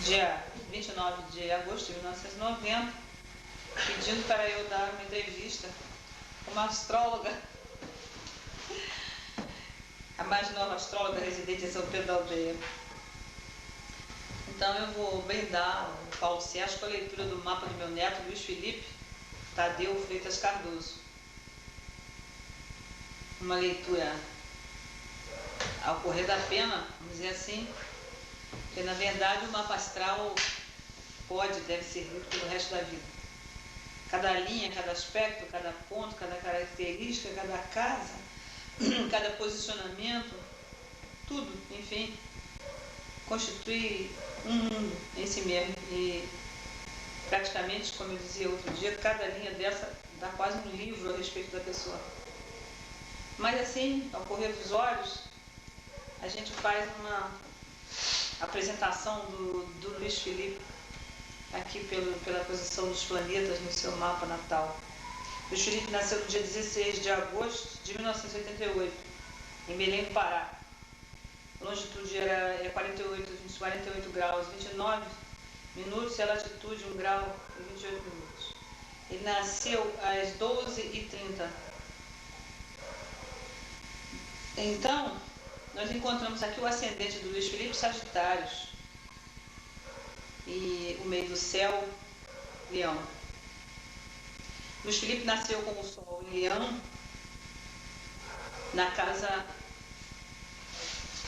dia 29 de agosto de 1990, pedindo para eu dar uma entrevista com uma astróloga, a mais nova astróloga residente em São Pedro da Aldeia. Então eu vou brindar o Paulo Sérgio com a leitura do mapa do meu neto, Luiz Felipe Tadeu Freitas Cardoso. Uma leitura ao correr da pena, vamos dizer assim, porque na verdade o mapa astral deve ser lido pelo resto da vida. Cada linha, cada aspecto, cada ponto, cada característica, cada casa, cada posicionamento, tudo, enfim, constitui um mundo em si mesmo. E praticamente, como eu dizia outro dia, cada linha dessa dá quase um livro a respeito da pessoa. Mas assim, ao correr dos olhos, a gente faz uma apresentação do Luiz Felipe aqui pela posição dos planetas no seu mapa natal. Luiz Felipe nasceu no dia 16 de agosto de 1988, em Belém do Pará. A longitude era 48 graus 29 minutos e a latitude 1 grau e 28 minutos. Ele nasceu às 12h30. Então, nós encontramos aqui o ascendente do Luiz Felipe, Sagitários, e o meio do céu, Leão. Luiz Felipe nasceu com o Sol em Leão, na casa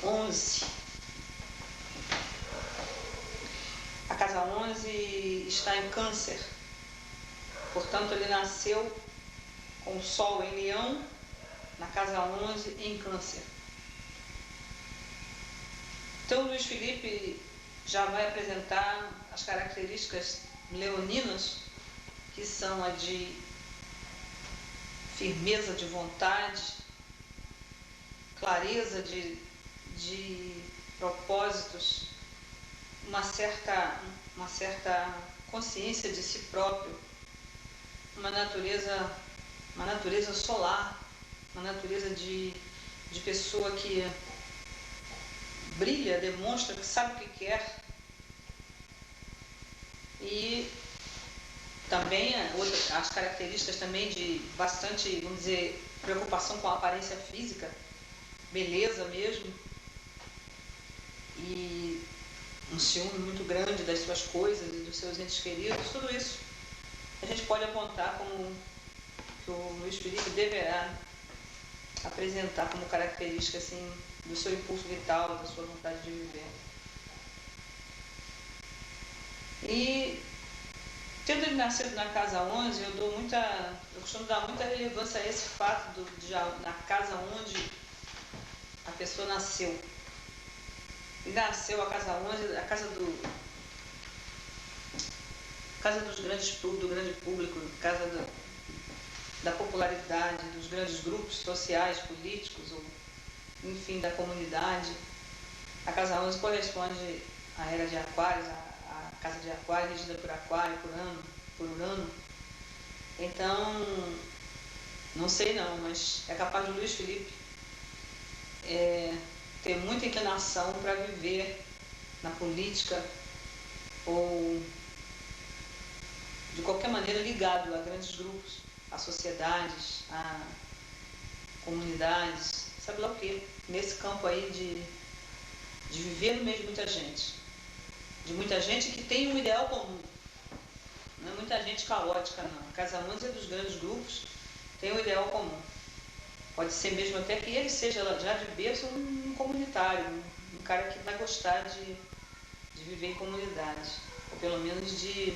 11. A casa 11 está em Câncer, portanto ele nasceu com o Sol em Leão, na casa 11 em Câncer. Então Luiz Felipe já vai apresentar as características leoninas, que são a de firmeza de vontade, clareza de propósitos, uma certa consciência de si próprio, uma natureza solar, uma natureza de pessoa que brilha, demonstra que sabe o que quer. E também as características também de bastante, vamos dizer, preocupação com a aparência física, beleza mesmo, e um ciúme muito grande das suas coisas e dos seus entes queridos. Tudo isso a gente pode apontar como que o Luiz Felipe deverá apresentar como característica assim do seu impulso vital, da sua vontade de viver. E tendo ele nascido na casa 11, eu costumo dar muita relevância a esse fato na casa onde a pessoa nasceu. E nasceu a casa 11, a casa do grande público, casa da popularidade, dos grandes grupos sociais, políticos, ou enfim, da comunidade. A casa 11 corresponde à era de Aquários, a casa de Aquário, regida por Aquário, por Urano. Então, não sei não, mas é capaz de Luiz Felipe ter muita inclinação para viver na política ou de qualquer maneira ligado a grandes grupos, a sociedades, a comunidades, sabe lá o quê? Nesse campo aí de viver no meio de muita gente que tem um ideal comum. Não é muita gente caótica, não. A casa 11 é dos grandes grupos, tem um ideal comum. Pode ser mesmo até que ele seja já de berço um comunitário, um cara que vai gostar de viver em comunidade, ou pelo menos de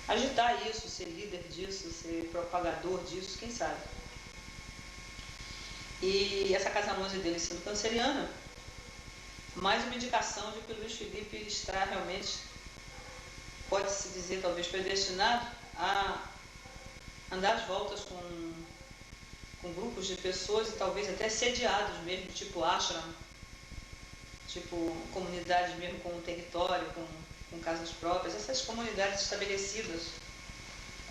agitar isso, ser líder disso, ser propagador disso, quem sabe. E essa casa 11 dele sendo canceriana, mais uma indicação de que o Luiz Felipe está realmente, pode-se dizer, talvez predestinado a andar às voltas com grupos de pessoas e talvez até sediados mesmo, tipo ashram, tipo comunidades mesmo com território, com casas próprias, essas comunidades estabelecidas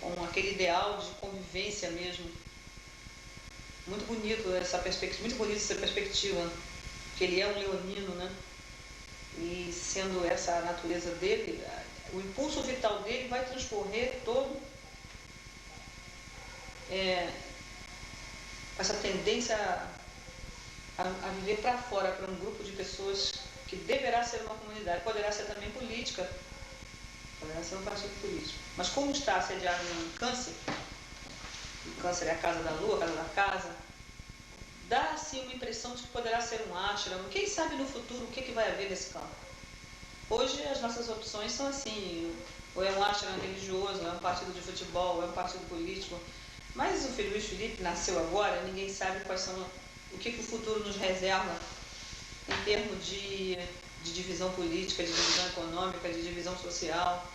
com aquele ideal de convivência mesmo. Muito bonito essa perspectiva, que ele é um leonino, né? E sendo essa a natureza dele, o impulso vital dele vai transcorrer todo essa tendência a viver para fora, para um grupo de pessoas que deverá ser uma comunidade, poderá ser também política, poderá ser um partido político. Mas como está assediado no Câncer, o Câncer é a casa da lua, a casa da casa, dá assim uma impressão de que poderá ser um ashram. Quem sabe no futuro o que vai haver nesse campo? Hoje as nossas opções são assim, ou é um ashram religioso, ou é um partido de futebol, ou é um partido político. Mas o filho Luiz Felipe nasceu agora, ninguém sabe quais são, o que o futuro nos reserva em termos de divisão política, de divisão econômica, de divisão social.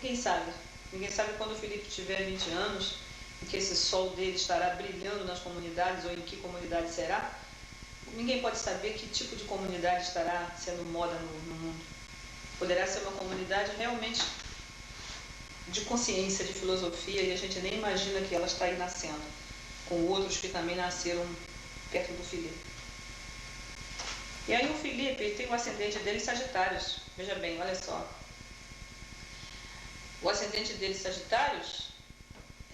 Quem sabe? Ninguém sabe quando o Felipe tiver 20 anos, em que esse sol dele estará brilhando nas comunidades, ou em que comunidade será. Ninguém pode saber que tipo de comunidade estará sendo moda no mundo. Poderá ser uma comunidade realmente de consciência, de filosofia, e a gente nem imagina que ela está aí nascendo, com outros que também nasceram perto do Felipe. E aí o Felipe tem o ascendente dele Sagitários. Veja bem, olha só. O ascendente dele Sagitários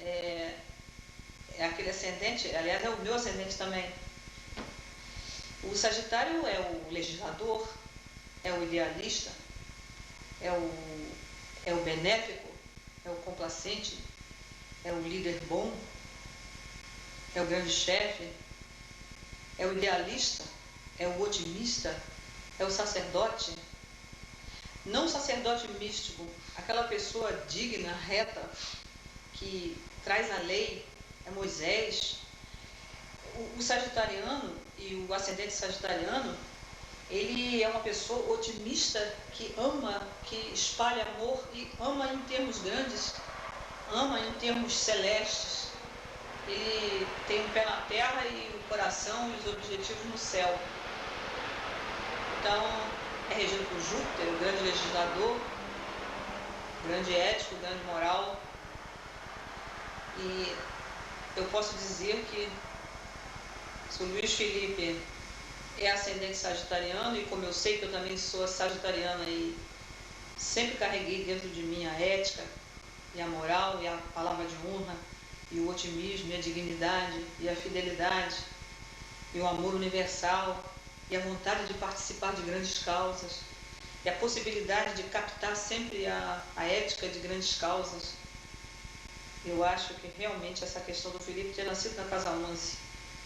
é aquele ascendente, aliás é o meu ascendente também. O Sagitário é o legislador, é o idealista, é o benéfico, é o complacente, é o líder bom, é o grande chefe, é o idealista, é o otimista, é o sacerdote. Não o sacerdote místico, aquela pessoa digna, reta, que traz a lei, é Moisés. O sagitariano e o ascendente sagitariano, ele é uma pessoa otimista que ama, que espalha amor e ama em termos grandes, ama em termos celestes. Ele tem um pé na terra e o coração e os objetivos no céu. Então, é regido por Júpiter, o grande legislador, o grande ético, o grande moral. E eu posso dizer que se o Luiz Felipe é ascendente sagitariano, e como eu sei que eu também sou sagitariana e sempre carreguei dentro de mim a ética e a moral e a palavra de honra e o otimismo e a dignidade e a fidelidade e o amor universal e a vontade de participar de grandes causas e a possibilidade de captar sempre a ética de grandes causas. Eu acho que realmente essa questão do Felipe ter nascido na casa 11,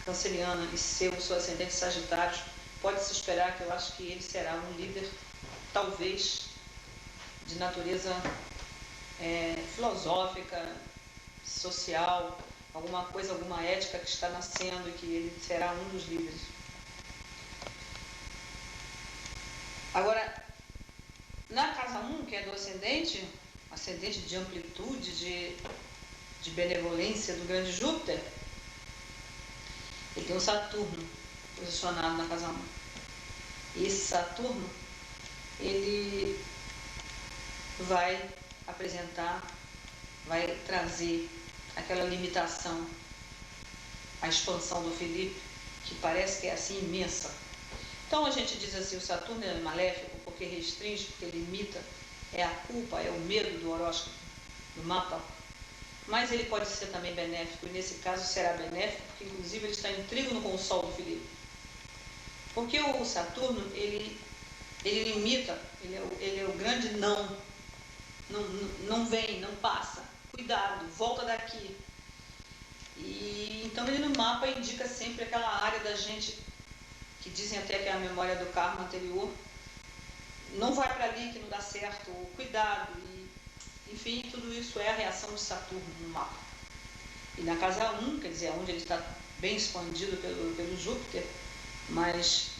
canceriana, e ser o seu ascendente Sagitário, pode-se esperar que eu acho que ele será um líder, talvez, de natureza filosófica, social, alguma coisa, alguma ética que está nascendo e que ele será um dos líderes. Agora, na casa 1, que é do ascendente de amplitude, de benevolência do grande Júpiter, ele tem o Saturno posicionado na casa 1. E esse Saturno, ele vai apresentar, vai trazer aquela limitação, a expansão do Felipe, que parece que é assim imensa. Então a gente diz assim, o Saturno é maléfico porque restringe, porque limita, é a culpa, é o medo do horóscopo, do mapa. Mas ele pode ser também benéfico, e nesse caso será benéfico, porque inclusive ele está em trígono com o Sol do Felipe. Porque o Saturno, ele limita, ele é o grande não vem, não passa, cuidado, volta daqui. E então ele no mapa indica sempre aquela área da gente, que dizem até que é a memória do karma anterior, não vai para ali que não dá certo, cuidado, enfim, tudo isso é a reação de Saturno no mapa. E na casa 1, quer dizer, onde ele está bem expandido pelo Júpiter, mas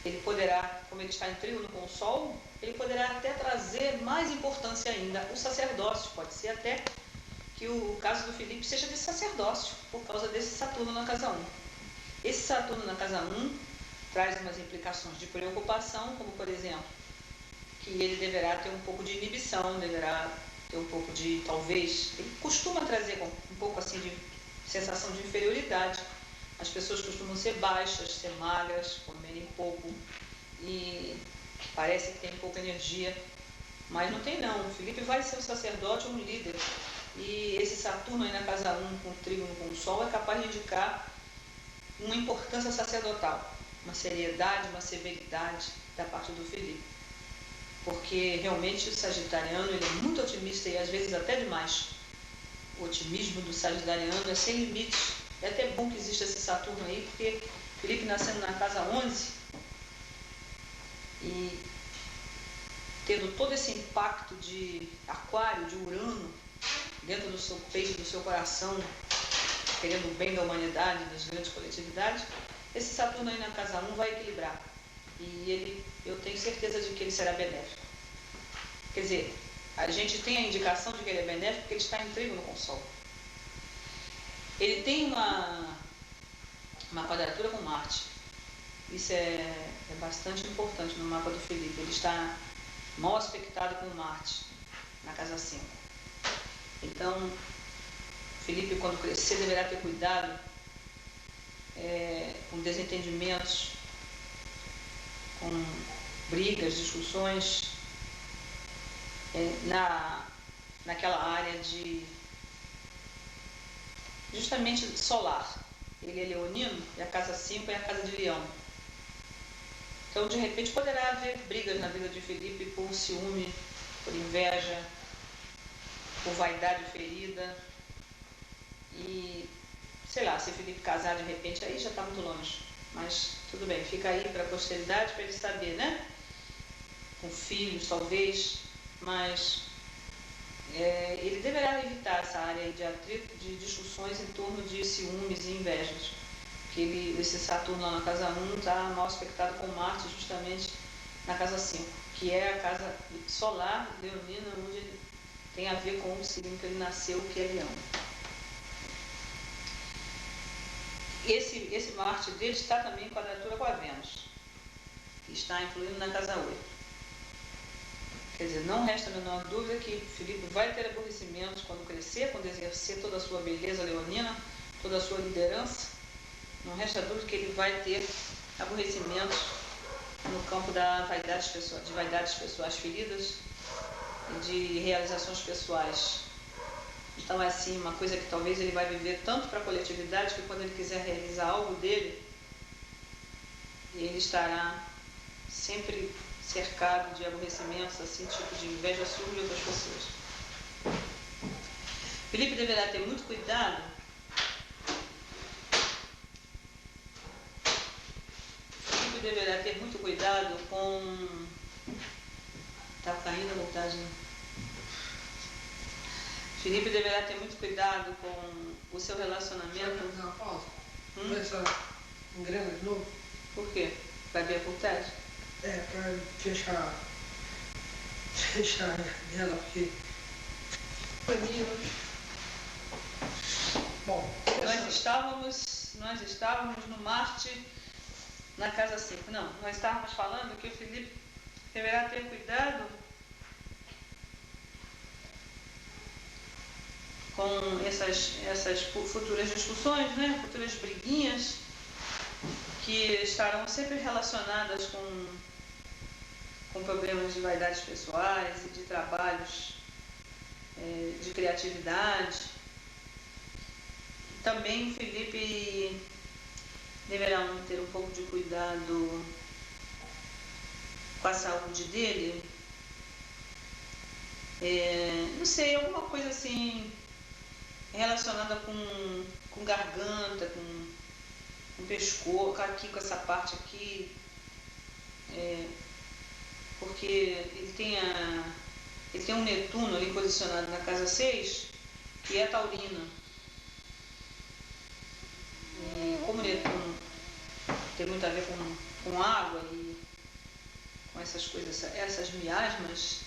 ele poderá, como ele está em trígono com o Sol, ele poderá até trazer mais importância ainda o sacerdócio. Pode ser até que o caso do Felipe seja de sacerdócio, por causa desse Saturno na casa 1. Esse Saturno na casa 1 traz umas implicações de preocupação, como por exemplo, que ele deverá ter um pouco de inibição, deverá ter um pouco de, talvez, ele costuma trazer um pouco assim de sensação de inferioridade. As pessoas costumam ser baixas, ser magras, comerem pouco, e parece que tem pouca energia, mas não tem não. O Felipe vai ser um sacerdote ou um líder. E esse Saturno aí na casa 1 com o trígono com o Sol é capaz de indicar uma importância sacerdotal, uma seriedade, uma severidade da parte do Felipe. Porque realmente o sagitariano ele é muito otimista e às vezes até demais. O otimismo do sagitariano é sem limites. É até bom que exista esse Saturno aí, porque Felipe nascendo na casa 11 e tendo todo esse impacto de Aquário, de Urano, dentro do seu peito, do seu coração, querendo o bem da humanidade, das grandes coletividades, esse Saturno aí na casa 1 vai equilibrar. E eu tenho certeza de que ele será benéfico. Quer dizer, a gente tem a indicação de que ele é benéfico porque ele está em trígono com o Sol. Ele tem uma quadratura com Marte. Isso é bastante importante no mapa do Felipe. Ele está mal aspectado com Marte na casa 5. Então, Felipe, quando crescer, deverá ter cuidado com desentendimentos, com brigas, discussões, naquela área de justamente solar. Ele é leonino e a casa 5 é a casa de Leão. Então, de repente, poderá haver brigas na vida de Felipe por ciúme, por inveja, por vaidade ferida. E, sei lá, se Felipe casar de repente, aí já está muito longe. Mas tudo bem, fica aí para a posteridade, para ele saber, né? Com filhos, talvez, mas ele deverá evitar essa área de atrito, de discussões em torno de ciúmes e invejas. Porque esse Saturno lá na casa 1 está mal aspectado com Marte justamente na casa 5, que é a casa solar leonina, onde tem a ver com o signo que ele nasceu, que é Leão. Esse Marte dele está também em quadratura com a Vênus, que está influindo na casa 8. Quer dizer, não resta a menor dúvida que Felipe vai ter aborrecimentos quando crescer, quando exercer toda a sua beleza leonina, toda a sua liderança. Não resta dúvida que ele vai ter aborrecimentos no campo da de vaidades pessoais feridas e de realizações pessoais. Então é assim, uma coisa que talvez ele vai viver tanto para a coletividade que quando ele quiser realizar algo dele, ele estará sempre cercado de aborrecimentos, assim, tipo de inveja sua de outras pessoas. Felipe deverá ter muito cuidado com... Está caindo a voltagem. Felipe deverá ter muito cuidado com o seu relacionamento. Quer fazer uma pausa? Começa engrena de novo. Por quê? Vai ver a voltagem? Para fechar ela, porque bom, nós estávamos no Marte na casa 5. Não, nós estávamos falando que o Felipe deverá ter cuidado com essas futuras discussões, né? Futuras briguinhas que estarão sempre relacionadas com problemas de vaidades pessoais e de trabalhos de criatividade. Também o Felipe deverá ter um pouco de cuidado com a saúde dele. Não sei, alguma coisa assim relacionada com garganta, com pescoço, aqui com essa parte aqui, porque ele tem um Netuno ali posicionado na casa 6, que é taurina. E como Netuno tem muito a ver com água e com essas coisas, essas miasmas,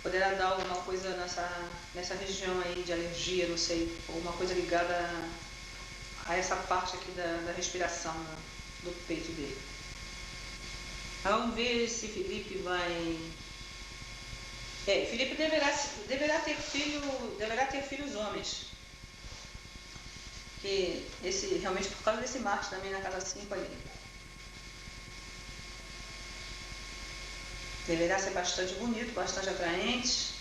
poderá dar alguma coisa nessa região aí de alergia, não sei, alguma coisa ligada a essa parte aqui da respiração, né, do peito dele. Vamos ver se Felipe vai... Felipe deverá ter filhos homens. Que realmente por causa desse Marte também na casa 5 ali. Deverá ser bastante bonito, bastante atraente.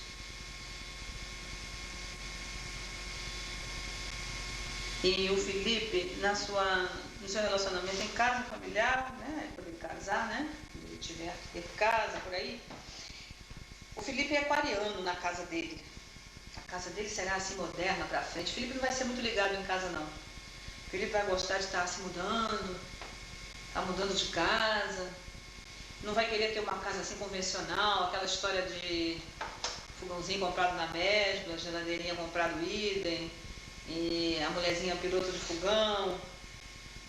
E o Felipe, no seu relacionamento em casa familiar, né, quando ele casar, né, quando ele tiver ter casa por aí, o Felipe é aquariano na casa dele. A casa dele será assim moderna para frente. O Felipe não vai ser muito ligado em casa não. O Felipe vai gostar de estar se mudando, tá mudando de casa. Não vai querer ter uma casa assim convencional, aquela história de fogãozinho comprado na Mesbla, geladeirinha comprado idem, e a mulherzinha piloto de fogão.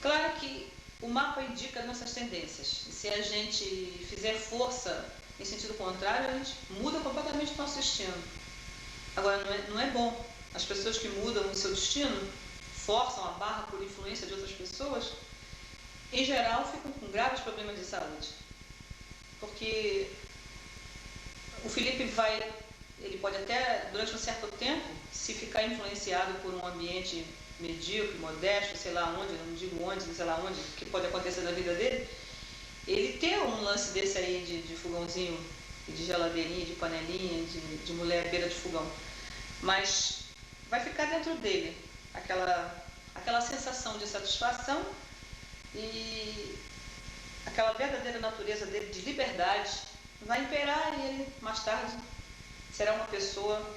Claro que o mapa indica nossas tendências. E se a gente fizer força em sentido contrário, a gente muda completamente o nosso destino. Agora, não é bom. As pessoas que mudam o seu destino, forçam a barra por influência de outras pessoas, em geral ficam com graves problemas de saúde. Porque o Felipe ele pode até, durante um certo tempo, se ficar influenciado por um ambiente medíocre, modesto, sei lá onde, não digo onde, sei lá onde, que pode acontecer na vida dele, ele ter um lance desse aí de fogãozinho, de geladeirinha, de panelinha, de mulher à beira de fogão. Mas vai ficar dentro dele aquela sensação de satisfação e aquela verdadeira natureza dele de liberdade vai imperar e ele mais tarde será uma pessoa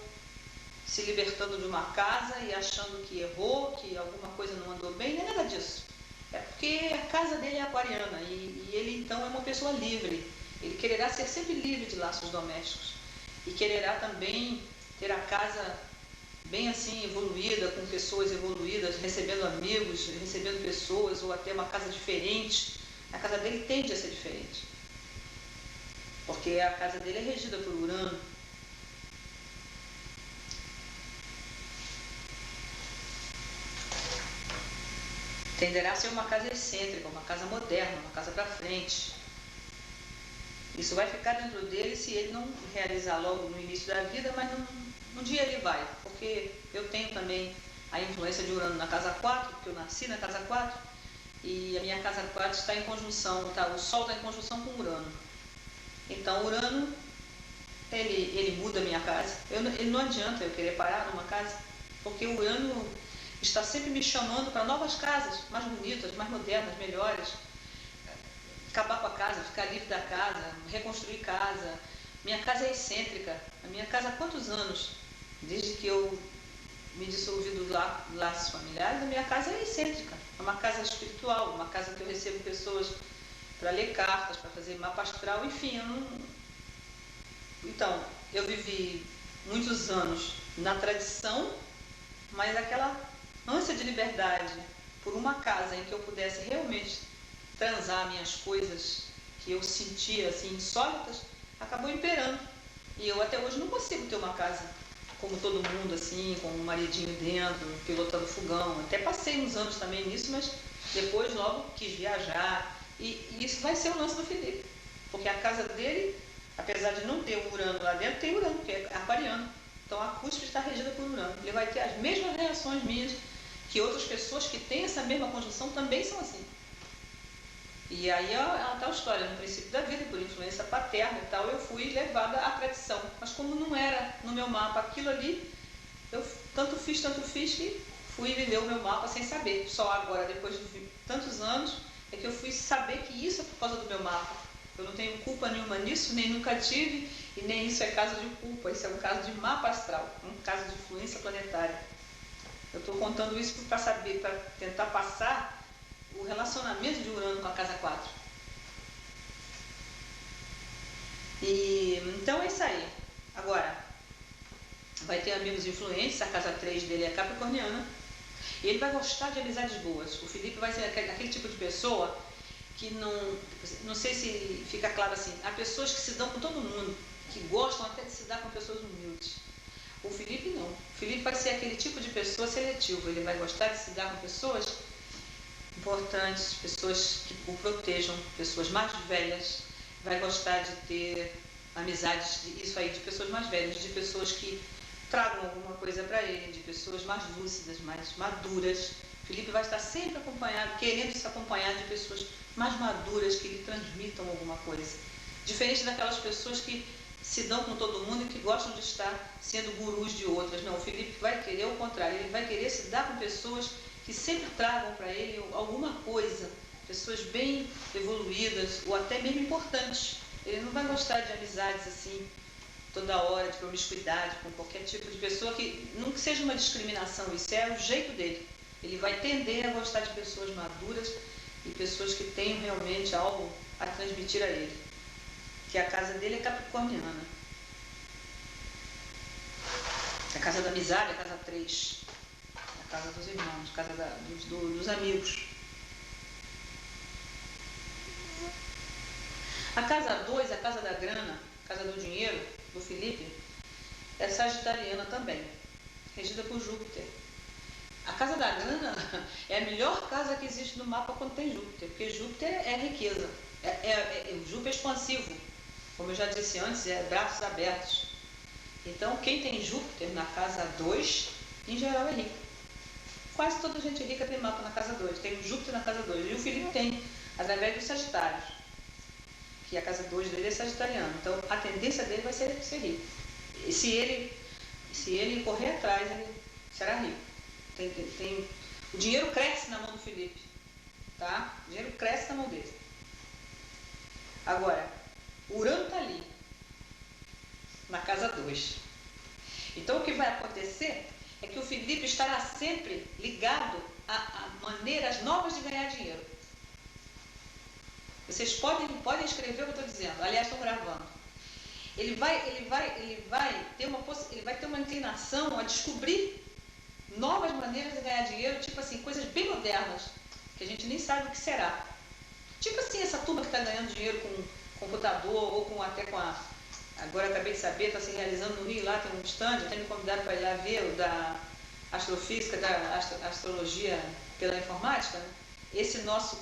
se libertando de uma casa e achando que errou, que alguma coisa não andou bem. Não é nada disso. É porque a casa dele é aquariana e ele então é uma pessoa livre. Ele quererá ser sempre livre de laços domésticos e quererá também ter a casa bem assim evoluída, com pessoas evoluídas, recebendo amigos, recebendo pessoas, ou até uma casa diferente. A casa dele tende a ser diferente, porque a casa dele é regida por Urano. Tenderá a ser uma casa excêntrica, uma casa moderna, uma casa para frente. Isso vai ficar dentro dele se ele não realizar logo no início da vida, mas um dia ele vai, porque eu tenho também a influência de Urano na casa 4, porque eu nasci na casa 4, e a minha casa 4 está em conjunção, o Sol está em conjunção com Urano. Então Urano, ele muda a minha casa. Ele não adianta eu querer parar numa casa, porque o Urano está sempre me chamando para novas casas, mais bonitas, mais modernas, melhores. Acabar com a casa, ficar livre da casa, reconstruir casa. Minha casa é excêntrica. A minha casa há quantos anos? Desde que eu me dissolvi dos laços familiares, a minha casa é excêntrica. É uma casa espiritual, uma casa que eu recebo pessoas para ler cartas, para fazer mapa astral, enfim. Então, eu vivi muitos anos na tradição, mas aquela ânsia de liberdade por uma casa em que eu pudesse realmente transar minhas coisas que eu sentia assim insólitas, acabou imperando. E eu até hoje não consigo ter uma casa como todo mundo, assim, com um maridinho dentro, pilotando fogão. Até passei uns anos também nisso, mas depois logo quis viajar. E isso vai ser o lance do Felipe, porque a casa dele, apesar de não ter o Urano lá dentro, tem Urano, que é aquariano. Então a cúspide está regida por Urano. Ele vai ter as mesmas reações minhas que outras pessoas que têm essa mesma conjunção também são assim. E aí é a tal história, no princípio da vida, por influência paterna e tal, eu fui levada à tradição. Mas como não era no meu mapa aquilo ali, eu tanto fiz que fui viver o meu mapa sem saber. Só agora, depois de tantos anos, é que eu fui saber que isso é por causa do meu mapa. Eu não tenho culpa nenhuma nisso, nem nunca tive, e nem isso é caso de culpa. Isso é um caso de mapa astral, um caso de influência planetária. Eu estou contando isso para saber, para tentar passar o relacionamento de Urano com a casa 4. Então é isso aí. Agora, vai ter amigos influentes, a casa 3 dele é capricorniana, e ele vai gostar de amizades boas. O Felipe vai ser aquele tipo de pessoa que não sei se fica claro assim, há pessoas que se dão com todo mundo, que gostam até de se dar com pessoas humildes. O Felipe não. O Felipe vai ser aquele tipo de pessoa seletivo, ele vai gostar de se dar com pessoas importantes, pessoas que o protejam, pessoas mais velhas, vai gostar de ter amizades, isso aí, de pessoas mais velhas, de pessoas que tragam alguma coisa para ele, de pessoas mais lúcidas, mais maduras. Felipe vai estar sempre acompanhado, querendo se acompanhar de pessoas mais maduras, que lhe transmitam alguma coisa, Diferente daquelas pessoas que se dão com todo mundo e que gostam de estar sendo gurus de outras. Não, o Felipe vai querer o contrário, ele vai querer se dar com pessoas que sempre tragam para ele alguma coisa, pessoas bem evoluídas ou até mesmo importantes. Ele não vai gostar de amizades assim, toda hora, de promiscuidade com qualquer tipo de pessoa, que não que seja uma discriminação, isso é o jeito dele. Ele vai tender a gostar de pessoas maduras e pessoas que tenham realmente algo a transmitir a ele. Que a casa dele é capricorniana. A casa da amizade, a casa 3. A casa dos irmãos, a casa dos amigos. A casa 2, a casa da grana, a casa do dinheiro, do Felipe, é sagitariana também, regida por Júpiter. A casa da grana é a melhor casa que existe no mapa quando tem Júpiter, porque Júpiter é riqueza, Júpiter é expansivo, como eu já disse antes, é braços abertos. Então, quem tem Júpiter na casa 2, em geral é rico. Quase toda gente rica tem mapa na casa 2, tem Júpiter na casa 2, e o Felipe tem, através dos Sagitários, que a casa 2 dele é sagitariana. Então, a tendência dele vai ser rico. E se ele correr atrás, ele será rico. O dinheiro cresce na mão do Felipe, tá? O dinheiro cresce na mão dele. Agora, Urano está ali, na casa 2. Então, o que vai acontecer é que o Felipe estará sempre ligado a maneiras novas de ganhar dinheiro. Vocês podem escrever o que eu estou dizendo. Aliás, estou gravando. Ele vai ter uma inclinação a descobrir novas maneiras de ganhar dinheiro, tipo assim, coisas bem modernas, que a gente nem sabe o que será. Tipo assim, essa turma que está ganhando dinheiro com computador ou até com a... Agora eu acabei de saber, está se realizando no Rio, lá tem um stand, até me convidaram para ir lá ver o da astrofísica, da astrologia pela informática, né? Esse nosso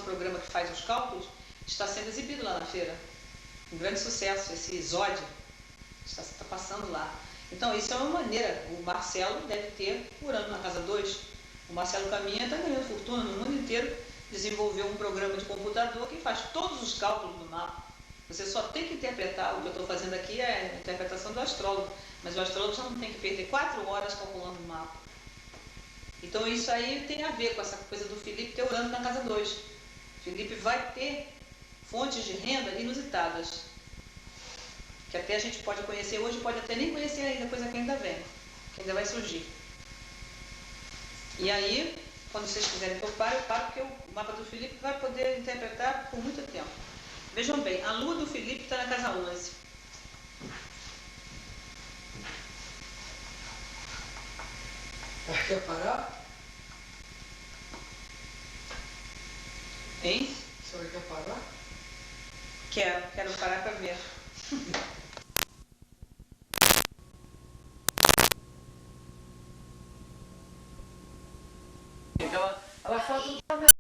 programa que faz os cálculos está sendo exibido lá na feira. Um grande sucesso, esse Zod está passando lá. Então, isso é uma maneira. O Marcelo deve ter Urano na casa 2. O Marcelo Caminha está ganhando fortuna no mundo inteiro, desenvolveu um programa de computador que faz todos os cálculos do mapa. Você só tem que interpretar. O que eu estou fazendo aqui é a interpretação do astrólogo, mas o astrólogo já não tem que perder 4 horas calculando o mapa. Então, isso aí tem a ver com essa coisa do Felipe ter Urano na casa 2. Felipe vai ter fontes de renda inusitadas, que até a gente pode conhecer hoje, pode até nem conhecer ainda, coisa que ainda vem, que ainda vai surgir. E aí, quando vocês quiserem que eu paro, porque o mapa do Felipe vai poder interpretar por muito tempo. Vejam bem, a lua do Felipe está na casa 11. Quer parar? Hein? A senhora quer parar? Quero parar para ver. Ela fala tudo